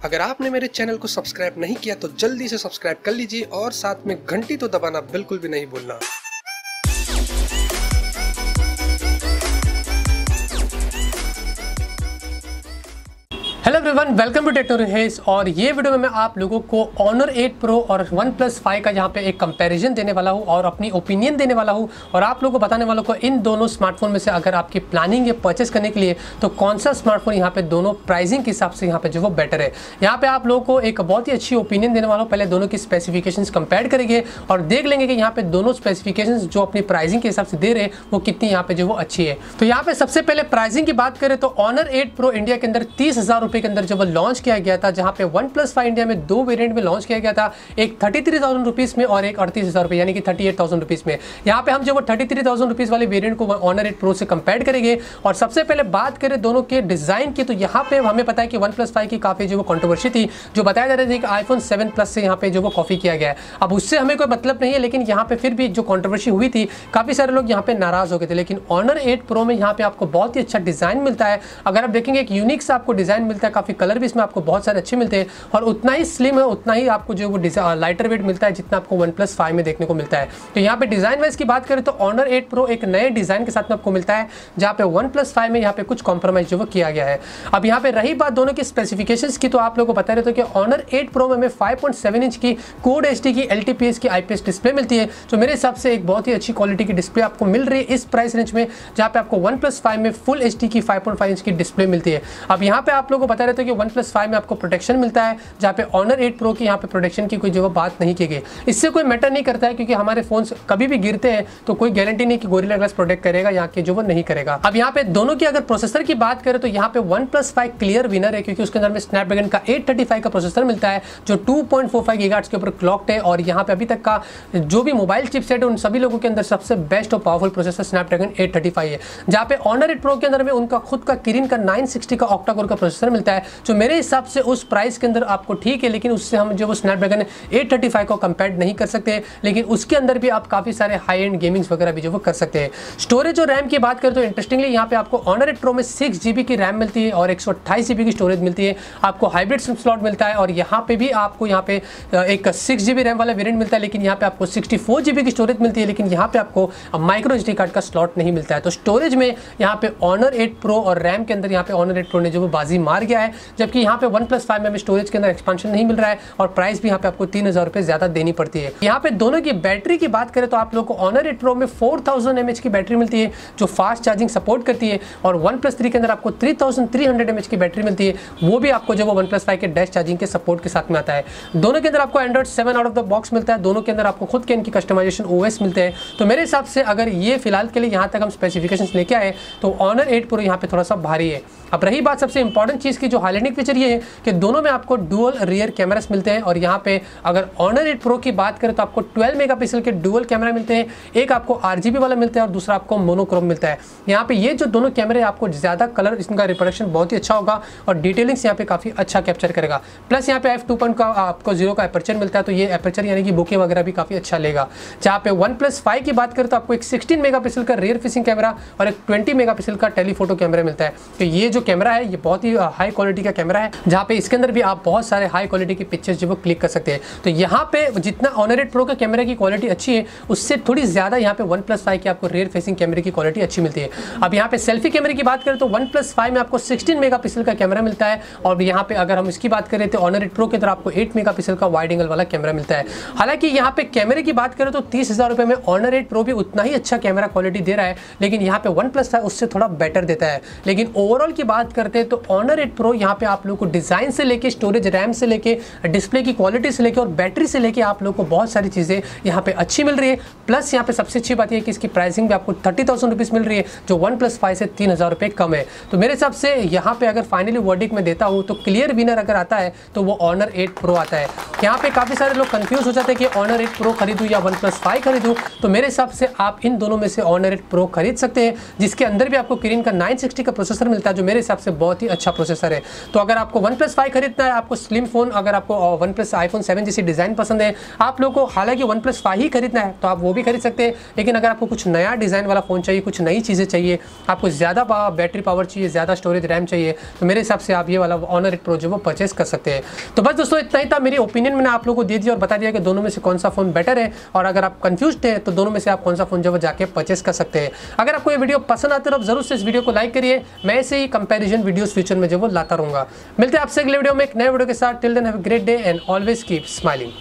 अगर आपने मेरे चैनल को सब्सक्राइब नहीं किया तो जल्दी से सब्सक्राइब कर लीजिए और साथ में घंटी तो दबाना बिल्कुल भी नहीं भूलना। Hello everyone, welcome to tech knowledge. और ये वीडियो में मैं आप लोगों को Honor 8 Pro और OnePlus 5 का यहाँ पे एक कंपैरिजन देने वाला हूँ और अपनी ओपिनियन देने वाला हूँ और आप लोगों को बताने वालों को इन दोनों स्मार्टफोन में से अगर आपकी प्लानिंग है परचेस करने के लिए तो कौन सा स्मार्टफोन यहाँ पे दोनों प्राइसिंग के हिसाब से यहाँ पे जो वो बेटर है। यहाँ पे आप लोगों को एक बहुत ही अच्छी ओपिनियन देने वाला हूँ। पहले दोनों की स्पेसिफिकेशंस कंपेयर करेंगे और देख लेंगे कि यहाँ पे दोनों स्पेसिफिकेशंस जो अपनी प्राइसिंग के हिसाब से दे रहे हैं वो कितनी यहाँ पे जो वो अच्छी है। तो यहाँ पे सबसे पहले प्राइसिंग की बात करें तो Honor 8 Pro इंडिया के अंदर 30,000 रुपये के अंदर जब लॉन्च किया गया था, जहां पे OnePlus 5 इंडिया में दो वेरिएंट में लॉन्च किया गया था, एक 33,000 रुपीज में और एक 38,000 रुपये यानी कि 38,000 रुपीज में। यहाँ पे हम जो 33,000 रुपीज वाले वेरिएंट को Honor 8 Pro से कंपेयर करेंगे। और सबसे पहले बात करें दोनों के डिजाइन की तो यहाँ पे हमें पता है कि OnePlus 5 की काफी जो वो कंट्रोवर्सी थी, जो बताया जा रहा था कि iPhone 7 Plus से यहाँ पे जो वो कॉपी किया गया है। अब उससे हमें कोई मतलब नहीं है, लेकिन यहाँ पे फिर भी जो कंट्रोवर्सी हुई थी काफी सारे लोग यहाँ पे नाराज हो गए थे। लेकिन Honor 8 Pro में यहाँ पे आपको बहुत ही अच्छा डिजाइन मिलता है। अगर आप देखेंगे एक यूनिक सा आपको डिजाइन मिलता है, काफी कलर भी इसमें आपको बहुत सारे अच्छे मिलते हैं और उतना ही स्लिम है, उतना ही आपको जो वो लाइटर वेट मिलता है जितना आपको OnePlus 5 में देखने को मिलता है। तो यहाँ पे डिजाइन वाइज की बात करें तो Honor 8 Pro एक नए डिजाइन के साथ में आपको मिलता है, जहाँ पे OnePlus 5 में यहाँ पे कुछ कॉम्प्रोमाइज जो वो किया गया है। अब यहाँ पे रही बात दोनों की स्पेसिफिकेशंस की तो आप लोगों को बता रहे थे कि Honor 8 Pro में हमें 5.7 इंच की Quad HD की LTPS की IPS डिस्प्ले मिलती है, जो मेरे हिसाब से एक बहुत ही अच्छी क्वालिटी की डिस्प्ले आपको मिल रही है इस प्राइस रेंज में, जहाँ पे आपको OnePlus 5 में फुल HD की 5.5 इंच की डिस्प्ले मिलती है। अब यहाँ पे आप लोगों को बता रहे थे कि OnePlus 5 में आपको प्रोटेक्शन मिलता है, जहाँ पे Honor 8 Pro की यहाँ पे प्रोटेक्शन की कोई जो बात नहीं की गई। इससे कोई मैटर नहीं करता है क्योंकि हमारे फोन्स कभी भी गिरते हैं तो कोई गारंटी नहीं कि गोरिल्ला ग्लास प्रोटेक्ट करेगा यहाँ के जो वो नहीं करेगा। अब यहाँ पे दोनों की अगर प्रोसेसर की बात करें तो यहाँ पे OnePlus 5 क्लियर विनर है, क्योंकि उसके अंदर में स्नैपड्रैगन का 835 का प्रोसेसर मिलता है जो 2.45 गीगाहर्ट्ज के ऊपर क्लॉक्ड है। और यहाँ पे अभी तक का जो भी मोबाइल चिपसेट है उन सभी लोगों के अंदर सबसे बेस्ट और पावरफुल प्रोसेसर स्नैपड्रैगन 835 है, जहाँ पे Honor 8 Pro के अंदर में उनका खुद का किरिन का 960 का ऑक्टा कोर का प्रोसेसर मिलता है, जो मेरे हिसाब से उस प्राइस के अंदर आपको ठीक है, लेकिन उससे हम जो वो स्नैपड्रैगन 835 को कंपेयर नहीं कर सकते। लेकिन उसके अंदर भी आप काफी सारे हाई एंड गेमिंग्स वगैरह भी जो वो कर सकते हैं। स्टोरेज और रैम की बात करें तो इंटरेस्टिंगली यहाँ पे आपको Honor 8 Pro में 6 GB की रैम मिलती है और 128 GB की स्टोरेज मिलती है। आपको हाइब्रिड सिम स्लॉट मिलता है और यहाँ पे भी आपको यहाँ पे एक 6 GB रैम वाला वेरिएंट मिलता है, लेकिन यहाँ पे आपको 64 GB की स्टोरेज मिलती है, लेकिन यहाँ पे आपको माइक्रो SD कार्ड का स्लॉट नहीं मिलता है। तो स्टोरेज में यहाँ पे Honor 8 Pro और रैम के अंदर यहाँ पे Honor 8 Pro ने जो वो बाजी मार गया है, जबकि यहाँ पे OnePlus 5 में हमें स्टोरेज के अंदर एक्सपांशन नहीं मिल रहा है और प्राइस भी यहाँ पे आपको 3,000 रुपये ज्यादा देनी पड़ती है। यहाँ पे दोनों की बैटरी की बात करें तो आप लोग को Honor 8 Pro में 4000 mAh की बैटरी मिलती है जो फास्ट चार्जिंग सपोर्ट करती है, और OnePlus 3 के अंदर आपको 3300 mAh की बैटरी मिलती है, वो भी आपको जो वो OnePlus 5 के डैश चार्जिंग के सपोर्ट के साथ में आता है। दोनों के अंदर आपको Android 7 out of the box मिलता है, दोनों के अंदर आपको खुद के इनकी कस्टमाइजेशन OS मिलते हैं। तो मेरे हिसाब से अगर ये फिलहाल के लिए यहाँ तक हम स्पेसिफिकेशंस लेके आए तो Honor 8 Pro यहाँ पे थोड़ा सा भारी है। अब रही बात सबसे इंपॉर्टेंट चीज़ की, जो हाईलाइटिंग फीचर ये है कि दोनों में आपको डुअल रियर कैमरास मिलते हैं। और यहाँ पे अगर Honor 8 Pro की बात करें तो आपको 12 मेगापिक्सल के डुअल कैमरा मिलते हैं, एक आपको RGB वाला मिलता है और दूसरा आपको मोनोक्रोम मिलता है। यहाँ पे ये जो दोनों कैमरे आपको ज़्यादा कलर, इनका रिप्रोडक्शन बहुत ही अच्छा होगा और डिटेलिंग्स यहाँ पे काफ़ी अच्छा कैप्चर करेगा। प्लस यहाँ पे f2 का आपको 0 का एपर्चर मिलता है, तो ये एपर्चर यानी कि बुके वगैरह भी काफ़ी अच्छा लेगा। जहाँ पे OnePlus 5 की बात करें तो आपको एक 16 मेगापिक्सल का रियर फेसिंग कैमरा और एक 20 मेगापिक्सल का टेलीफोटो कैमरा मिलता है। तो ये जो कैमरा है ये बहुत ही हाई क्वालिटी का कैमरा है, जहाँ पे इसके अंदर भी आप बहुत सारे हाई क्वालिटी की पिक्चर्स जो वो क्लिक कर सकते हैं। तो यहाँ पे जितना Honor 8 Pro का कैमरा की क्वालिटी अच्छी है, उससे थोड़ी ज़्यादा यहाँ पे OnePlus 5 की आपको रियर फेसिंग कैमरे की क्वालिटी अच्छी मिलती है। अब यहाँ पे सेल्फी कैमरे की बात करें तो OnePlus 5 में आपको 16 मेगापिक्सल का कैमरा मिलता है, और यहाँ पे अगर हम इसकी बात करें तो Honor 8 Pro की तरह आपको 8 मेगापिक्सल का वाइड एंगल वाला कैमरा मिलता है। हालांकि यहाँ पे कैमरे की बात करें तो 30,000 रुपये में Honor 8 Pro भी उतना ही अच्छा कैमरा क्वालिटी दे रहा है, लेकिन यहाँ पे OnePlus 5 उससे थोड़ा बेटर देता है। लेकिन ओवरऑल की बात करते हैं तो Honor 8 Pro यहाँ पे आप लोग को डिजाइन से लेके, स्टोरेज रैम से लेके, डिस्प्ले की क्वालिटी से लेके और बैटरी से लेके आप लोग को बहुत सारी चीज़ें यहाँ पे अच्छी मिल रही है। प्लस यहाँ पे सबसे अच्छी बात यह है कि इसकी प्राइसिंग भी आपको 30,000 रुपीज़ मिल रही है, जो OnePlus 5 से 3,000 रुपये कम है। तो मेरे हिसाब से यहाँ पे अगर फाइनली वर्डिक्ट में देता हूँ तो क्लियर विनर अगर आता है तो वो Honor 8 Pro आता है। यहाँ पे काफ़ी सारे लोग कंफ्यूज हो जाते हैं कि Honor 8 Pro खरीदूँ या OnePlus 5 खरीदूँ, तो मेरे हिसाब से आप इन दोनों में से Honor 8 Pro खरीद सकते हैं, जिसके अंदर भी आपको किरिन का 960 का प्रोसेसर मिलता है, जो मेरे हिसाब से बहुत ही अच्छा प्रोसेसर है। तो अगर आपको OnePlus 5 खरीदना है, आपको स्लिम फ़ोन, अगर आपको OnePlus iPhone 7 जैसी डिज़ाइन पसंद है, आप लोगों को हालांकि OnePlus 5 ही खरीदना है तो आप वो भी खरीद सकते हैं। लेकिन अगर आपको कुछ नया डिज़ाइन वाला फ़ोन चाहिए, कुछ नई चीज़ें चाहिए, आपको ज़्यादा बैटरी पावर चाहिए, ज़्यादा स्टोरेज रैम चाहिए, तो मेरे हिसाब से आप ये वाला Honor 8 Pro जो वो परचेस कर सकते हैं। तो बस दोस्तों इतना ही था, मेरी ओपिनियन मैंने आप लोगों को दे दिया और बता दिया कि दोनों में से कौन सा फ़ोन बेटर है, और अगर आप कंफ्यूज्ड हैं तो दोनों में से आप कौन सा फ़ोन जो वो जाके परचेस कर सकते हैं। अगर आपको ये वीडियो पसंद आती है तो जरूर से इस वीडियो को लाइक करिए। मैं ऐसे ही कंपैरिजन वीडियोस फ्यूचर में जो वो लाता रहूँगा। मिलते हैं आपसे अगले वीडियो में एक नए वीडियो के साथ। Till then have a great day and always keep smiling.